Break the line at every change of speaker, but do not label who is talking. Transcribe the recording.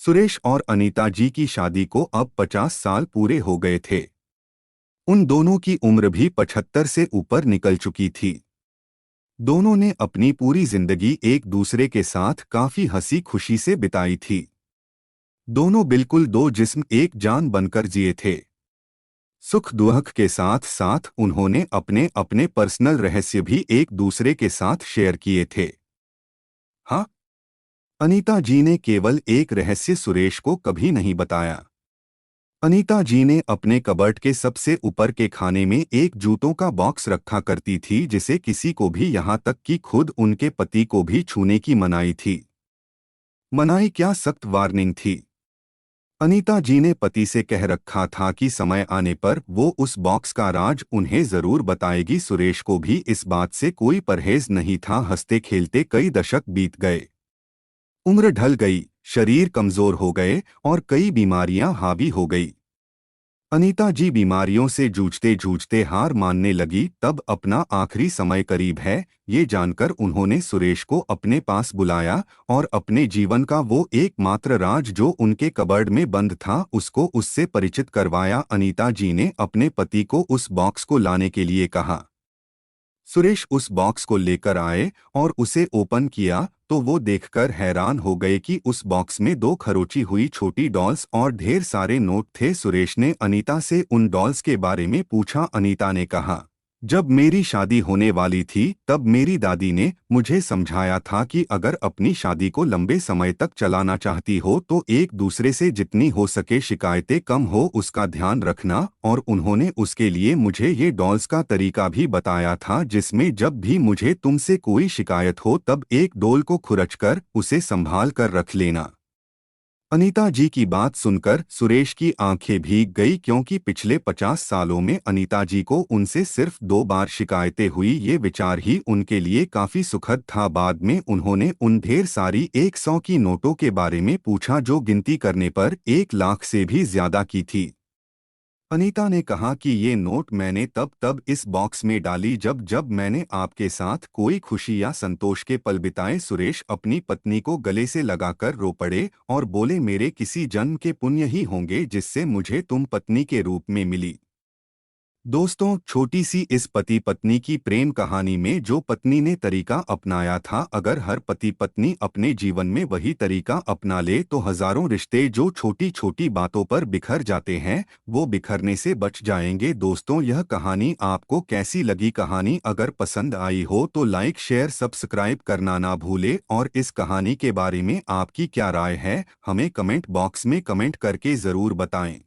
सुरेश और अनीता जी की शादी को अब 50 साल पूरे हो गए थे। उन दोनों की उम्र भी 75 से ऊपर निकल चुकी थी। दोनों ने अपनी पूरी जिंदगी एक दूसरे के साथ काफी हंसी खुशी से बिताई थी। दोनों बिल्कुल दो जिस्म एक जान बनकर जिए थे। सुख दुख के साथ साथ उन्होंने अपने अपने पर्सनल रहस्य भी एक दूसरे के साथ शेयर किए थे। हाँ, अनीता जी ने केवल एक रहस्य सुरेश को कभी नहीं बताया। अनीता जी ने अपने कबर्ड के सबसे ऊपर के खाने में एक जूतों का बॉक्स रखा करती थी, जिसे किसी को भी यहाँ तक कि खुद उनके पति को भी छूने की मनाही थी। मनाही क्या, सख्त वार्निंग थी। अनीता जी ने पति से कह रखा था कि समय आने पर वो उस बॉक्स का राज उन्हें जरूर बताएगी। सुरेश को भी इस बात से कोई परहेज नहीं था। हंसते खेलते कई दशक बीत गए। उम्र ढल गई, शरीर कमजोर हो गए और कई बीमारियां हावी हो गई। अनीता जी बीमारियों से जूझते जूझते हार मानने लगी। तब अपना आखिरी समय करीब है, ये जानकर उन्होंने सुरेश को अपने पास बुलाया और अपने जीवन का वो एकमात्र राज जो उनके कबर्ड में बंद था उसको उससे परिचित करवाया। अनीता जी ने अपने पति को उस बॉक्स को लाने के लिए कहा। सुरेश उस बॉक्स को लेकर आए और उसे ओपन किया तो वो देखकर हैरान हो गए कि उस बॉक्स में दो खरोची हुई छोटी डॉल्स और ढेर सारे नोट थे। सुरेश ने अनीता से उन डॉल्स के बारे में पूछा। अनीता ने कहा, जब मेरी शादी होने वाली थी तब मेरी दादी ने मुझे समझाया था कि अगर अपनी शादी को लंबे समय तक चलाना चाहती हो तो एक दूसरे से जितनी हो सके शिकायतें कम हो उसका ध्यान रखना। और उन्होंने उसके लिए मुझे ये डॉल्स का तरीका भी बताया था, जिसमें जब भी मुझे तुमसे कोई शिकायत हो तब एक डोल को खुरचकर उसे संभाल कर रख लेना। अनीता जी की बात सुनकर सुरेश की आंखें भीग गई, क्योंकि पिछले 50 सालों में अनीता जी को उनसे सिर्फ 2 बार शिकायतें हुई। ये विचार ही उनके लिए काफी सुखद था। बाद में उन्होंने उन ढेर सारी 100 की नोटों के बारे में पूछा जो गिनती करने पर 1 लाख से भी ज्यादा की थी। अनीता ने कहा कि ये नोट मैंने तब तब इस बॉक्स में डाली जब जब मैंने आपके साथ कोई खुशी या संतोष के पल बिताए। सुरेश अपनी पत्नी को गले से लगाकर रो पड़े और बोले, मेरे किसी जन्म के पुण्य ही होंगे जिससे मुझे तुम पत्नी के रूप में मिली। दोस्तों, छोटी सी इस पति पत्नी की प्रेम कहानी में जो पत्नी ने तरीका अपनाया था, अगर हर पति पत्नी अपने जीवन में वही तरीका अपना ले तो हजारों रिश्ते जो छोटी छोटी बातों पर बिखर जाते हैं वो बिखरने से बच जाएंगे। दोस्तों, यह कहानी आपको कैसी लगी? कहानी अगर पसंद आई हो तो लाइक शेयर सब्सक्राइब करना ना भूले और इस कहानी के बारे में आपकी क्या राय है हमें कमेंट बॉक्स में कमेंट करके जरूर बताएं।